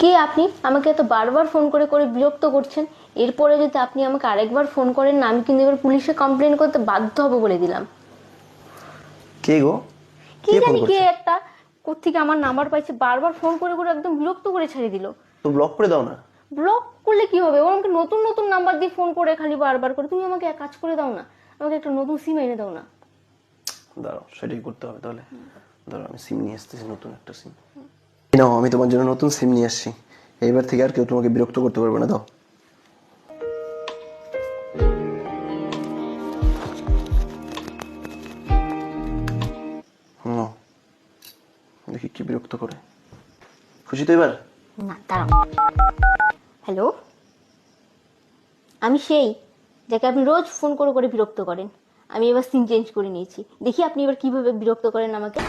কে আপনি? আমাকে এত বারবার ফোন করে করে বিরক্ত করছেন। এরপরে যদি আপনি আমাকে আরেকবার ফোন করেন না, আমি কিন্তু এবার পুলিশে কমপ্লেন করতে বাধ্য হব বলে দিলাম। কে গো? কি কে ফোন জানি কে করছে? একটা কোত্থেকে আমার নাম্বার পাইছে, বারবার ফোন করে করে একদম বিরক্ত করে ছেড়ে দিল। তো ব্লক করে দাও না। ব্লক করলে কি হবে? ও আমাকে নতুন নতুন নাম্বার দিয়ে ফোন করে খালি বারবার করে। তুমি আমাকে এক কাজ করে দাও না, আমাকে একটা নতুন সিম এনে দাও না। দাঁড়াও, সেটাই করতে হবে তাহলে। দাঁড়াও, আমি সিম নিয়ে আসতেছি, নতুন একটা সিম। নাও, আমি তোমার জন্য নতুন সিম নিয়ে আসছি। এইবার থেকে আর কেউ তোমাকে বিরক্ত করতে পারবে না। দাও। নাও, দেখি কি বিরক্ত করে। খুশি তো এবার? না, দাঁড়াও। হ্যালো, আমি সেই যাকে আপনি রোজ ফোন করে করে বিরক্ত করেন। আমি এবার সিম চেঞ্জ করে নিয়েছি, দেখি আপনি এবার কিভাবে বিরক্ত করেন আমাকে।